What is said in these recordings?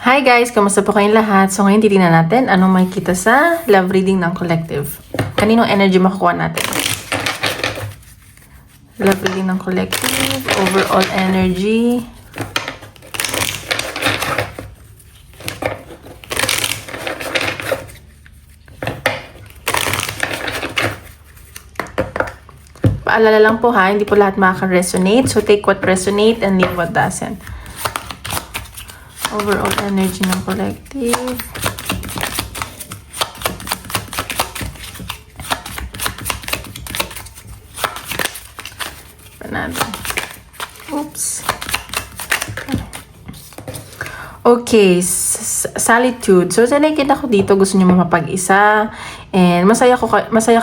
Hi guys! Kamusta po kayong lahat? So ngayon titignan natin anong makikita sa love reading ng collective. Kaninong energy makukuha natin? Love reading ng collective, overall energy. Paalala lang po ha, hindi po lahat makaka-resonate. So take what resonate and leave what doesn't. Overall energy ng collective. Panalo. Oops. Okay, solitude. So, sa nakikita ko dito, gusto nyo mapag-isa. And masaya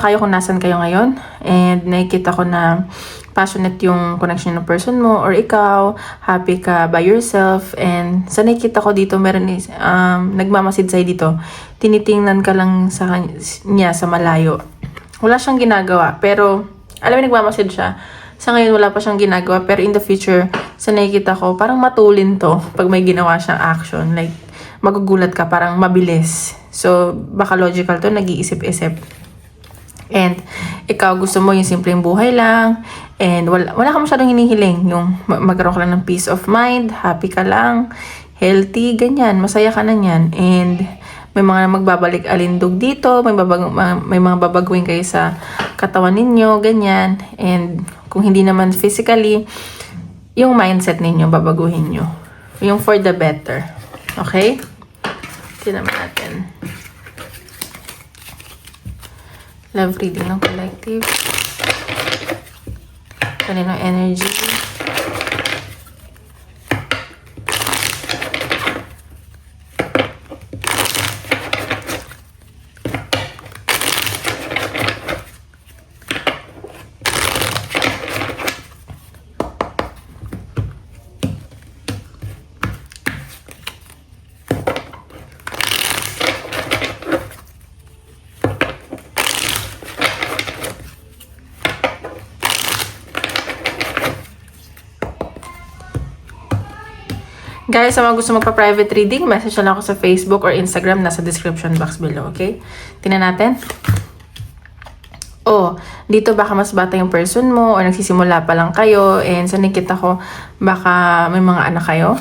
kayo kung nasan kayo ngayon. And nakikita ko na passionate yung connection ng person mo or ikaw, happy ka by yourself. And sa nakikita ko dito, meron nagmamasid sa'yo dito. Tinitingnan ka lang sa niya sa malayo. Wala siyang ginagawa, pero alam mo nagmamasid siya. Sa ngayon, wala pa siyang ginagawa. Pero in the future, sa nakikita ko, parang matulin to pag may ginawa siyang action. Like, magugulat ka, parang mabilis. So, baka logical to, nag-iisip-isip. And, ikaw gusto mo yung simpleng buhay lang. And, wala ka masyadong hinihiling. Yung magkaroon ka lang ng peace of mind, happy ka lang, healthy, ganyan. Masaya ka na yan. And, may mga magbabalik alindog dito, may mga babaguhin kayo sa katawan ninyo, ganyan. And kung hindi naman physically, yung mindset ninyo, babaguhin nyo. Yung for the better. Okay? Tignan natin. Love reading ng collective. Kaninong energy. Guys, sa mga gusto magpa-private reading, message lang ako sa Facebook or Instagram, nasa description box below, okay? Tingnan natin. Oh, dito baka mas bata yung person mo or nagsisimula pa lang kayo and sa nakita ko, baka may mga anak kayo.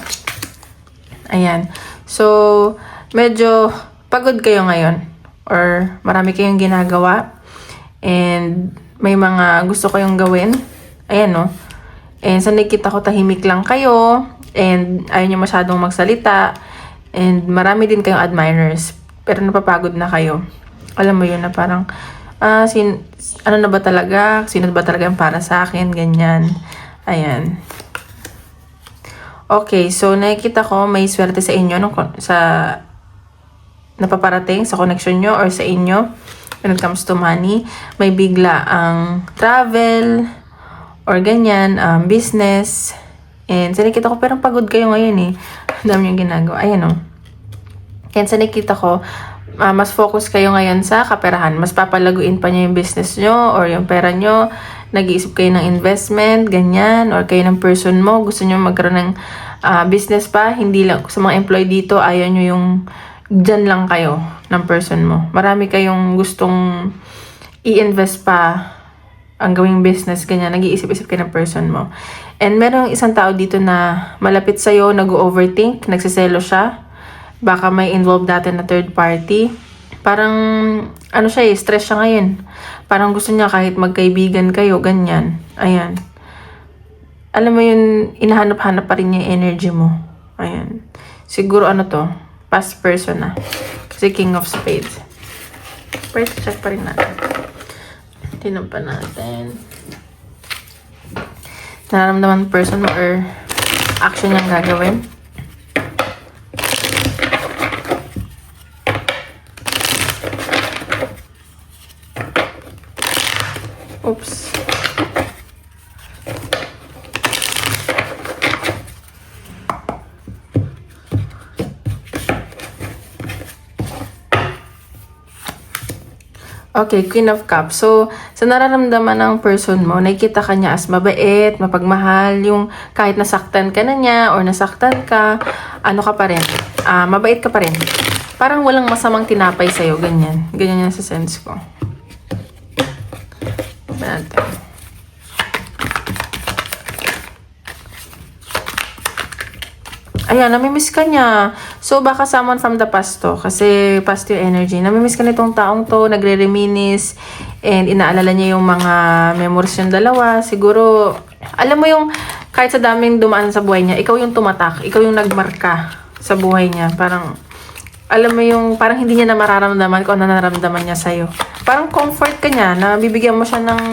Ayan. So, medyo pagod kayo ngayon or marami kayong ginagawa and may mga gusto kayong gawin. Ayan, no? And sa nakita ko, tahimik lang kayo. And ayaw nyo masyadong magsalita. And marami din kayong admirers. Pero napapagod na kayo. Alam mo yun na parang, ano na ba talaga? Sino ba talaga yung para sa akin? Ganyan. Ayan. Okay, so nakikita ko may swerte sa inyo sa napaparating sa connection nyo or sa inyo when it comes to money. May bigla ang travel or ganyan, business. And sa nakita ko, pero pagod kayo ngayon eh. Dami yung ginagawa. Ayan o. And sa nakita ko, mas focus kayo ngayon sa kaperahan. Mas papalaguin pa nyo yung business nyo or yung pera nyo. Nag-iisip kayo ng investment, ganyan. Or kayo ng person mo. Gusto nyo magkaroon ng business pa. Hindi lang sa mga employee dito, ayaw nyo yung dyan lang kayo ng person mo. Marami kayong gustong i-invest pa ang gawing business, ganyan, nag-iisip-isip ka ng person mo. And merong isang tao dito na malapit sa'yo, nag-overthink, nagsiselo siya. Baka may involved dati na third party. Parang, siya stress siya ngayon. Parang gusto niya kahit magkaibigan kayo, ganyan. Ayan. Alam mo yun, inahanap-hanap pa rin niya yung energy mo. Ayan. Siguro past person na. Kasi King of Spades. First, check pa rin natin. Tinan pa natin. Nararamdaman person mo or action niyang gagawin. Oops. Okay, Queen of Cups. So, sa nararamdaman ng person mo, nakikita ka niya as mabait, mapagmahal, yung kahit nasaktan ka na niya or nasaktan ka, ano ka pa rin, mabait ka pa rin. Parang walang masamang tinapay sa'yo, ganyan. Ganyan yan sa sense ko. Natin. Ayan, namimiss ka niya. So, baka someone from the past to. Kasi past your energy. Namimiss ka nitong taong to, nagre-reminis, and inaalala niya yung mga memories yung dalawa. Siguro, alam mo yung, kahit sa daming dumaan sa buhay niya, ikaw yung tumatak, ikaw yung nagmarka sa buhay niya. Parang, alam mo yung, parang hindi niya na mararamdaman kung ano nararamdaman niya sa'yo. Parang comfort ka niya, na bibigyan mo siya ng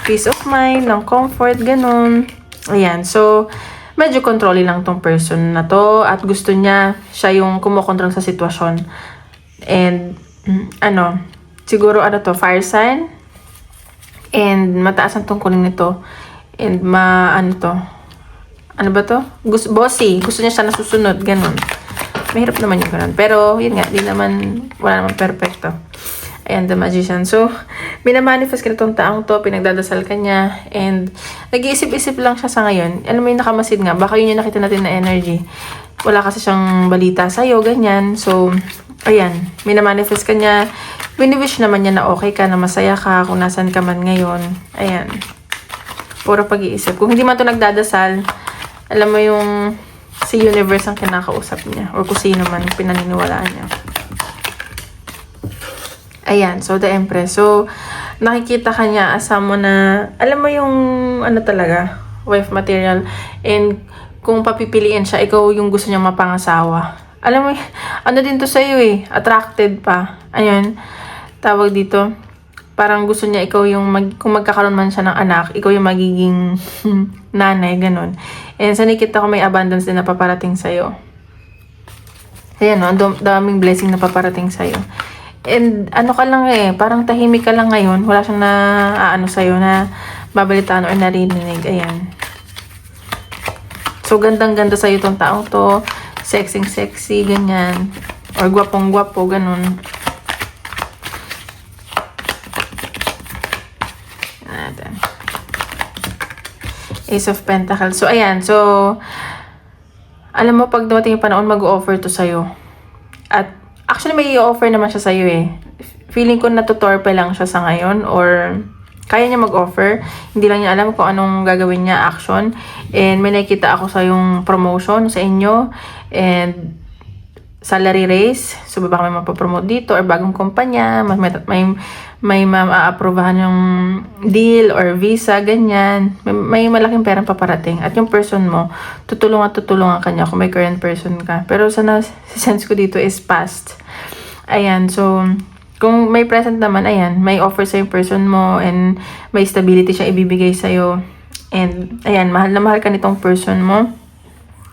peace of mind, ng comfort, ganun. Ayan, so, medyo controlling lang tong person na to at gusto niya siya yung kumokontrol sa sitwasyon. And, siguro to, fire sign. And, mataas ang tungkulin nito. And, ano ba to? Bossy. Gusto niya siya nasusunod. Ganun. Mahirap naman yung ganun. Pero, yun nga, wala naman perfecto. Ayan, the magician. So, minamanifest ka na itong taong to, pinagdadasal ka niya, and nag-iisip-isip lang siya sa ngayon. Alam mo yung nakamasid nga, baka yun yung nakita natin na energy. Wala kasi siyang balita sa'yo, ganyan. So, ayan, minamanifest ka niya. Wini-wish naman niya na okay ka, na masaya ka, kung nasan ka man ngayon. Ayan. Puro pag-iisip. Kung hindi man to nagdadasal, alam mo yung si universe ang kinakausap niya, or kung sino man pinaniniwalaan niya. Ayan, so the Empress. So, nakikita ka niya as someone na, alam mo yung, talaga, wife material. And, kung papipiliin siya, ikaw yung gusto niya mapangasawa. Alam mo, din to sa'yo attracted pa. Ayun, tawag dito, parang gusto niya ikaw yung, kung magkakaroon man siya ng anak, ikaw yung magiging nanay, ganun. And, sa nakikita ko may abundance din na paparating sa'yo. Ayan, daming blessing na paparating sa'yo. And ka lang parang tahimik ka lang ngayon. Wala siyang sa'yo na babalitaan or narinig. Ayan. So, gandang-ganda sa'yo itong taong to. Sexy, ganyan. Or gwapong-gwapo, ganun. Ayan. Ace of Pentacles. So, ayan. So, alam mo, pag dumating yung panahon, mag-offer to sa'yo. At actually, may i-offer naman siya sa'yo Feeling ko natutorpe lang siya sa ngayon or kaya niya mag-offer. Hindi lang niya alam kung anong gagawin niya, action. And may nakikita ako sa yung promotion sa inyo. And salary raise. So, baka may mapapromote dito or bagong kumpanya. May ma-approvehan yung deal or visa, ganyan. May malaking perang paparating. At yung person mo, tutulungan ka niya kung may current person ka. Pero sense ko dito is past. Ayan, so, kung may present naman, ayan, may offer sa yung person mo and may stability siya ibibigay sa'yo. And, ayan, mahal na mahal ka nitong person mo.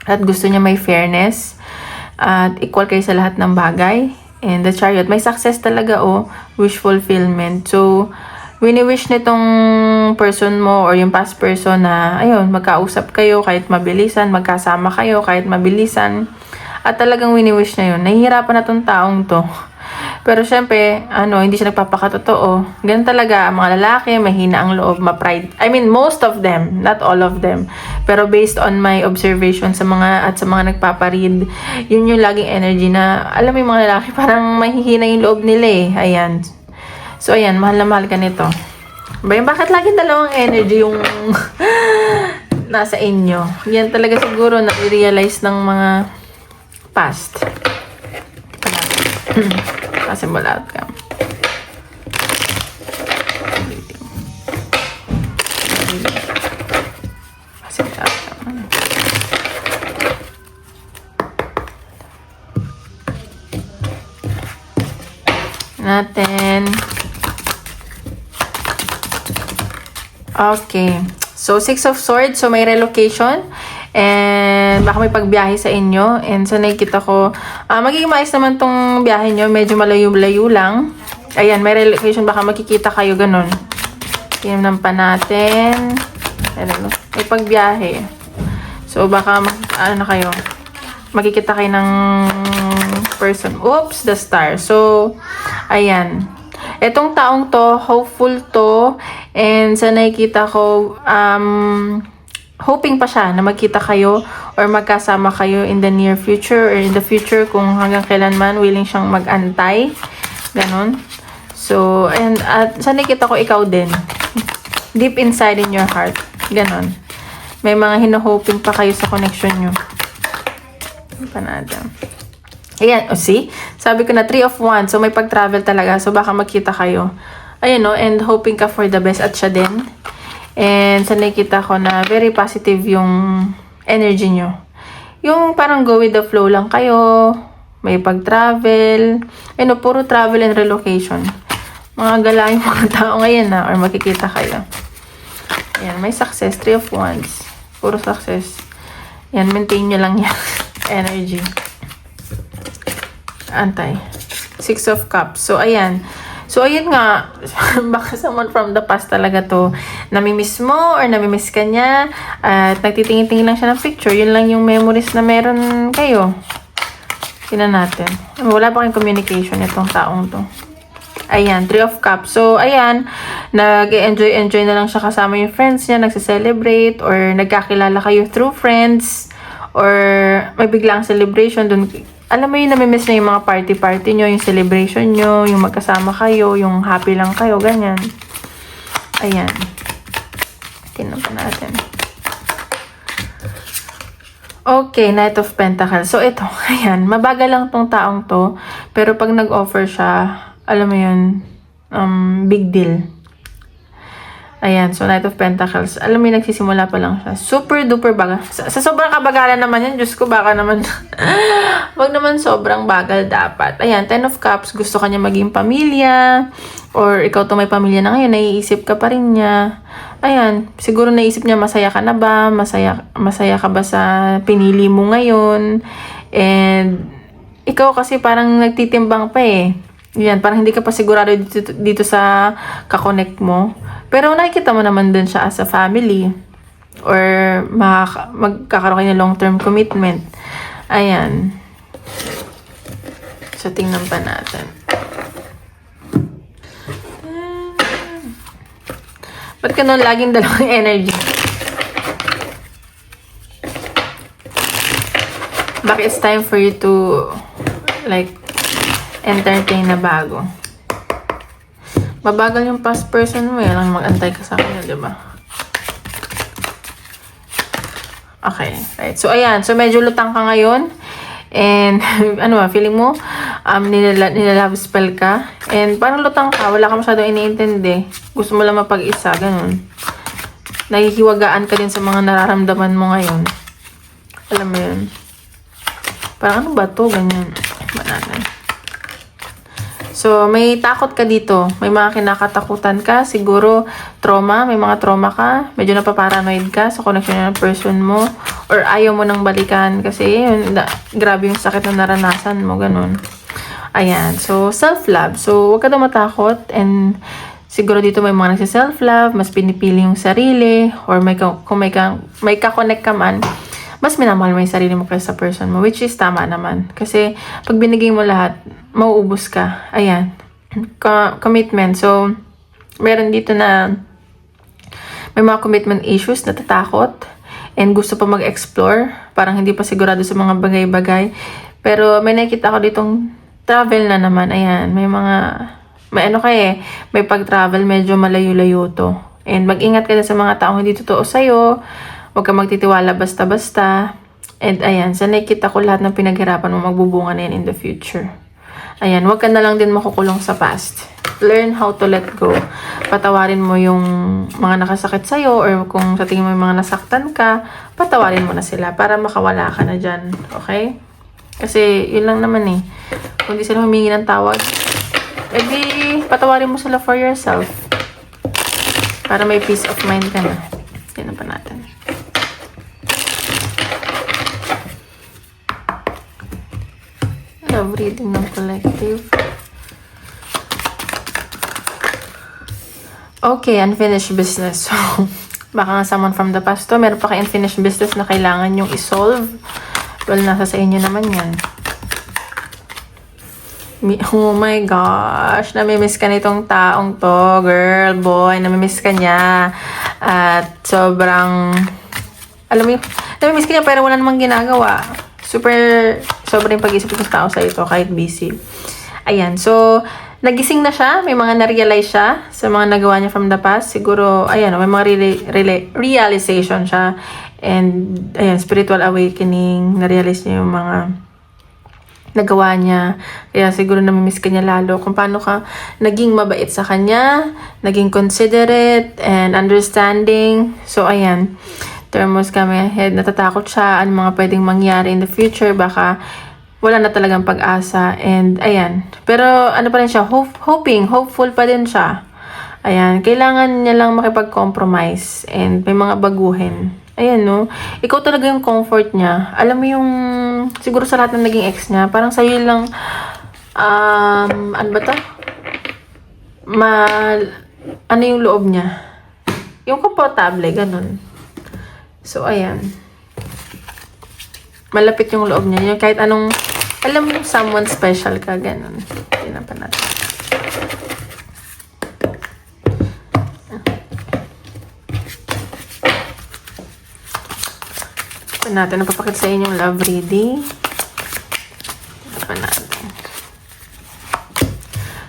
At gusto niya may fairness. At equal kayo sa lahat ng bagay. And the Chariot, may success talaga wish fulfillment. So, wini-wish nitong person mo or yung past person na, ayun, magkausap kayo kahit mabilisan, magkasama kayo kahit mabilisan. At talagang wini-wish na yun. Nahihirapan na tong taong to. Pero syempre, hindi siya nagpapakatotoo. Ganun talaga, ang mga lalaki, mahina ang loob, ma-pride. I mean, most of them, not all of them. Pero based on my observation sa mga nagpaparead, yun yung laging energy na, alam mo yung mga lalaki, parang mahihina yung loob nila Ayan. So, ayan, mahal na mahal ka nito. Bakit laging dalawang energy yung nasa inyo? Yan talaga siguro na-realize ng mga past. Possible outcome. Possible outcome. Natin. Okay. So, Six of Swords. So, may relocation. And baka may pagbiyahe sa inyo. And sa nakikita ko, magiging maayos naman tong biyahe nyo. Medyo malayo-layo lang. Ayan, may relocation. Baka makikita kayo ganun. Tingnan pa natin. May pagbiyahe. So, baka kayo. Makikita kayo ng person. Oops, the star. So, ayan. Etong taong to, hopeful to, and sa nakikita ko, hoping pa siya na magkita kayo or magkasama kayo in the near future or in the future kung hanggang kailan man willing siyang mag-antay. Ganon. So, and sa nakikita ko, ikaw din. Deep inside in your heart. Ganon. May mga hino-hoping pa kayo sa connection nyo. Panada. Ayan, see? Sabi ko na 3 of Wands. So, may pag-travel talaga. So, baka magkita kayo. Ayun, no? And hoping ka for the best at siya din. And sa nakikita ko na very positive yung energy nyo. Yung parang go with the flow lang kayo. May pag-travel. Ayun, no? Puro travel and relocation. Mga gala yung mga tao ngayon na. Or makikita kayo. Ayan, may success. 3 of Wands. Puro success. Ayan, maintain nyo lang yan. Energy. Antay. 6 of Cups. So, ayan. So, ayun nga. Baka someone from the past talaga to. Namimiss mo or namimiss ka niya. At nagtitingin-tingin lang siya ng picture. Yun lang yung memories na meron kayo. Tingnan natin. Wala pa kayong communication itong taong to. Ayan, 3 of Cups. So, ayan. Nag-enjoy na lang siya kasama yung friends niya. Nagse-celebrate or nagkakilala kayo through friends. Or may biglang celebration dun. Alam mo yun, namimiss na yung mga party-party nyo, yung celebration nyo, yung magkasama kayo, yung happy lang kayo, ganyan. Ayan. Tingnan pa natin. Okay, Knight of Pentacles. So, ito, ayan, mabagal lang tong taong to, pero pag nag-offer siya, alam mo yun, big deal. Ayan, so Knight of Pentacles. Alam mo yung nagsisimula pa lang siya. Super duper bagal. Sa sobrang kabagalan naman yan, Diyos ko, baka naman, wag naman sobrang bagal dapat. Ayan, 10 of Cups, gusto kanya maging pamilya, or ikaw to may pamilya na ngayon, naiisip ka pa rin niya. Ayan, siguro naisip niya, masaya ka na ba? Masaya ka ba sa pinili mo ngayon? And, ikaw kasi parang nagtitimbang pa eh. Yan, parang hindi ka pa sigurado dito sa kakonect mo. Pero nakikita mo naman din siya as a family. Or magkakaroon kayo ng long-term commitment. Ayan. So, tingnan pa natin. Ba't ka nun laging dalawang energy? Bakit it's time for you to like entertain na bago? Mabagal yung past person mo, lang mag-antay ka sa kanya, diba? Okay, right. So, ayan. So, medyo lutang ka ngayon. And, ano ba, feeling mo, nilalove spell ka. And, parang lutang ka. Wala ka masyadong iniintindi. Gusto mo lang mapag-isa, ganun. Nahihiwagaan ka din sa mga nararamdaman mo ngayon. Alam mo yun. Parang ano ba to? Ganyan. Ba natin? So, may takot ka dito. May mga kinakatakutan ka. Siguro, trauma. May mga trauma ka. Medyo napaparanoid ka sa connection ng person mo. Or ayaw mo nang balikan. Kasi, yun, grabe yung sakit na naranasan mo. Ganun. Ayan. So, self-love. So, huwag ka daw matakot. And, siguro dito may mga nagsi-self-love. Mas pinipili yung sarili. Or kung may ka-connect ka man, mas minamahal mo yung sarili mo kaysa sa person mo. Which is tama naman. Kasi, pag binigay mo lahat, mauubos ka. Ayan. Commitment. So, meron dito na may mga commitment issues, natatakot, and gusto pa mag-explore. Parang hindi pa sigurado sa mga bagay-bagay. Pero may nakita ko ditong travel na naman. Ayan. May pag-travel, medyo malayo-layo to. And mag-ingat ka na sa mga taong hindi totoo sa'yo. Huwag ka magtitiwala basta-basta. And ayan, sa nakita ko lahat ng pinaghirapan mo, magbubunga na yan in the future. Ayan, huwag ka na lang din makukulong sa past. Learn how to let go. Patawarin mo yung mga nakasakit sa'yo or kung sa tingin mo yung mga nasaktan ka, patawarin mo na sila para makawala ka na dyan. Okay? Kasi yun lang naman eh. Kung di sila humingi ng tawad, edi patawarin mo sila for yourself. Para may peace of mind ka na. Tignan pa natin. Love reading ng collective. Okay, unfinished business. So, baka nga someone from the past to, meron pa kayo unfinished business na kailangan yung isolve. Well, nasa sa inyo naman yan. Oh my gosh, namimiss ka nitong taong to, girl, boy, namimiss ka niya. At sobrang, alam mo yun, namimiss ka niya pero wala namang ginagawa. Sobrang pag-isip ko sa tao sa ito kahit busy. Ayan, so, nagising na siya, may mga na-realize siya sa mga nagawa niya from the past. Siguro, ayan, may mga realization siya. And, ayan, spiritual awakening, na-realize niya yung mga nagawa niya. Kaya siguro namimiss ka niya lalo kung paano ka naging mabait sa kanya, naging considerate and understanding. So, ayan. Termos kami ahead. Natatakot siya. Ano mga pwedeng mangyari in the future. Baka wala na talagang pag-asa. And, ayan. Pero, ano pa rin siya? Hopeful pa din siya. Ayan. Kailangan niya lang makipag-compromise. And, may mga baguhin. Ayan, no? Ikaw talaga yung comfort niya. Alam mo yung, siguro sa lahat ng naging ex niya, parang sa'yo lang, ano ba to? Ano yung loob niya? Yung komportable, ganun. So, ayan. Malapit yung loob niya. Yung kahit anong, alam mo, someone special ka, ganun. Tingnan pa natin. Natin napapakita sa inyo yung love reading.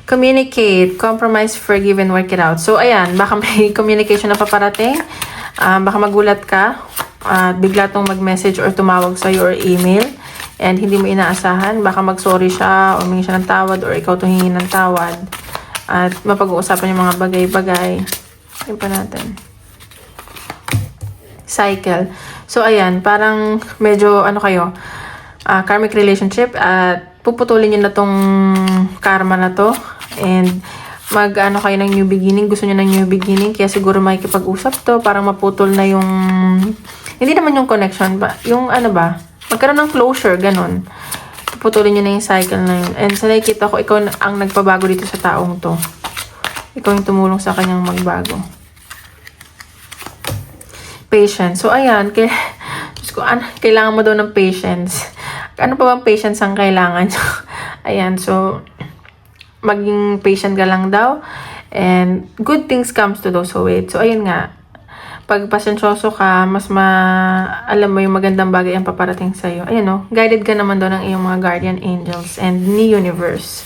Communicate, compromise, forgive, and work it out. So, ayan, baka may communication na paparating. Baka magulat ka. Bigla tong mag-message or tumawag sa'yo or email. And hindi mo inaasahan. Baka mag-sorry siya or humingi siya ng tawad or ikaw itong hingi ng tawad. At mapag-uusapan yung mga bagay-bagay. Yun pa natin. Cycle. So, ayan, parang medyo, karmic relationship at puputulin nyo na tong karma na to and kayo ng new beginning. Gusto nyo ng new beginning kaya siguro makikipag-usap to parang maputol na yung hindi naman yung connection ba, yung magkaroon ng closure, ganun. Puputulin nyo na yung cycle na yun. And sa nakikita ko, ikaw ang nagpabago dito sa taong to. Ikaw yung tumulong sa kanyang magbago. Patience. So, ayan. Kailangan mo daw ng patience. Ano pa bang patience ang kailangan? Ayan. So, maging patient ka lang daw. And, good things comes to those who wait. So, ayun nga. Pag pasensyoso ka, alam mo yung magandang bagay ang paparating sa'yo. Ayan, no? Guided ka naman daw ng iyong mga guardian angels and ni universe.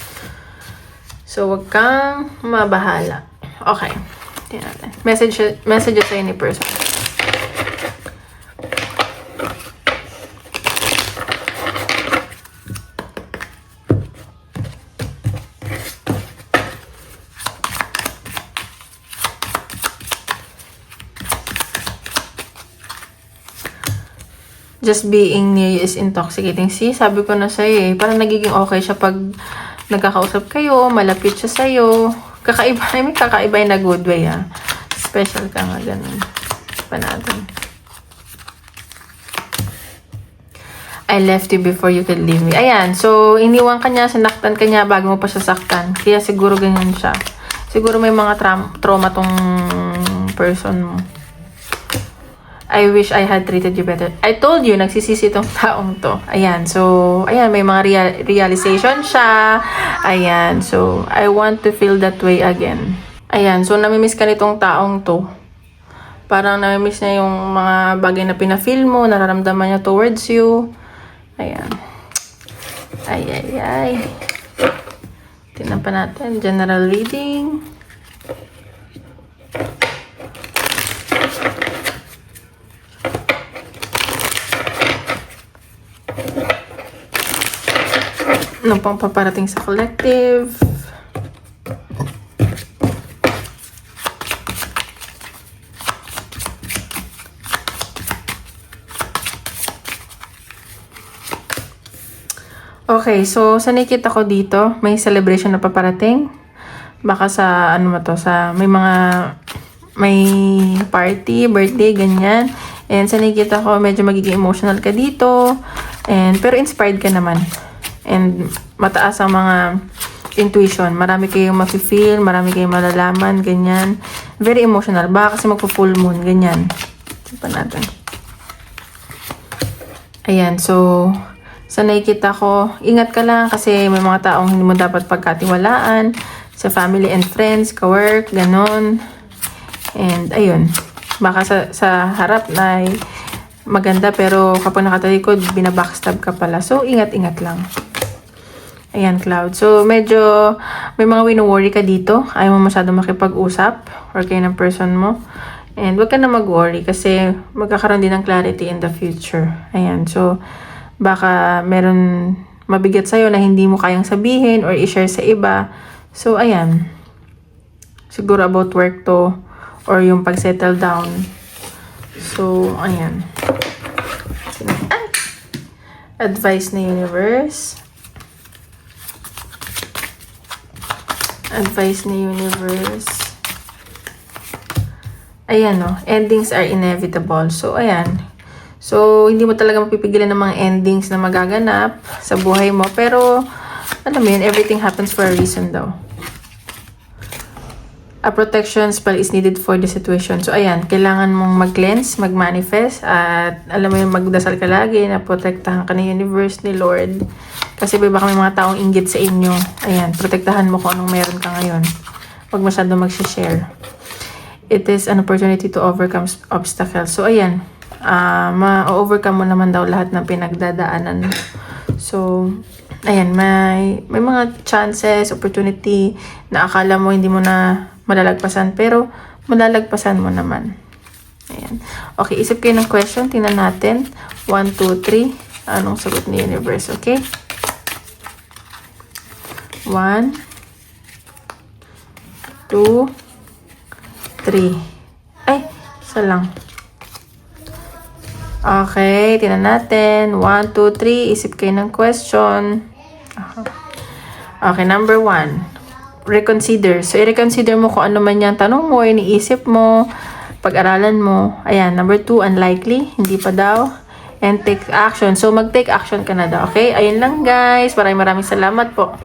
So, wag kang mabahala. Okay. Tingnan natin. Messages sa any person. Just being near you is intoxicating. See, sabi ko na sa'yo parang nagiging okay siya pag nagkakausap kayo, malapit siya sa'yo. Kakaiba na good way, Special ka nga, ganun. Pa natin. I left you before you could leave me. Ayan, so, iniwan ka niya, sinaktan ka niya bago mo pa siya saktan. Kaya siguro ganyan siya. Siguro may mga trauma tong person mo. I wish I had treated you better. I told you, nagsisisi tong taong to. Ayan, so, ayan, may mga realization siya. Ayan, so, I want to feel that way again. Ayan, so, namimiss ka nitong taong to. Parang namimiss niya yung mga bagay na pinafeel mo, nararamdaman niya towards you. Ayan. Ay. Tingnan pa natin, general reading. Ano pang paparating sa collective? Okay, so sa nakita ko dito, may celebration na paparating. Baka sa may party, birthday, ganyan. And sa nakita ko, medyo magiging emotional ka dito. Pero inspired ka naman. And mataas ang mga intuition. Marami kayong mafe-feel, marami kayong malalaman, ganyan. Very emotional. Baka kasi magpo-full moon, ganyan. Ito pa natin. Ayan, so Sa nakikita ko, ingat ka lang kasi may mga taong hindi mo dapat pagkatiwalaan sa family and friends, ka-work, ganon. And ayun, baka sa harap na maganda pero kapag nakatalikod, binabackstab ka pala. So, ingat-ingat lang. Ayan, Cloud. So, medyo may mga wino-worry ka dito. Ayaw mo masyado makipag-usap or kayo ng person mo. And wag ka na mag-worry kasi magkakaroon din ng clarity in the future. Ayan. So, baka meron mabigat sa'yo na hindi mo kayang sabihin or i-share sa iba. So, ayan. Siguro about work to or yung pag-settle down. So, ayan. Ay! Advice na universe. Advice ni universe. Ayan, no. Endings are inevitable. So, ayan. So, hindi mo talaga mapipigilan ng mga endings na magaganap sa buhay mo. Pero, alam mo yun, everything happens for a reason daw. A protection spell is needed for the situation. So, ayan. Kailangan mong mag-cleanse, mag-manifest. At, alam mo yun, magdasal ka lagi na protektahan ka ng universe, ni Lord. Kasi baka may mga taong inggit sa inyo. Ayan, protektahan mo kung anong meron ka ngayon. Huwag masyado mag-share. It is an opportunity to overcome obstacles. So, ayan. Ma-overcome mo naman daw lahat ng pinagdadaanan. So, ayan. May mga chances, opportunity na akala mo hindi mo na malalagpasan. Pero, malalagpasan mo naman. Ayan. Okay, isip kayo ng question. Tingnan natin. 1, 2, 3. Anong sagot ni universe? Okay? 1, 2, 3. Ay, isa lang. Okay, tingnan natin. 1, 2, 3. Isip kayo ng question. Okay, number 1. Reconsider. So, i-reconsider mo kung ano man yung tanong mo, iniisip mo, pag-aralan mo. Ayan, number 2, unlikely. Hindi pa daw. And take action. So, mag-take action ka na daw. Okay? Ayun lang, guys. Maraming salamat po.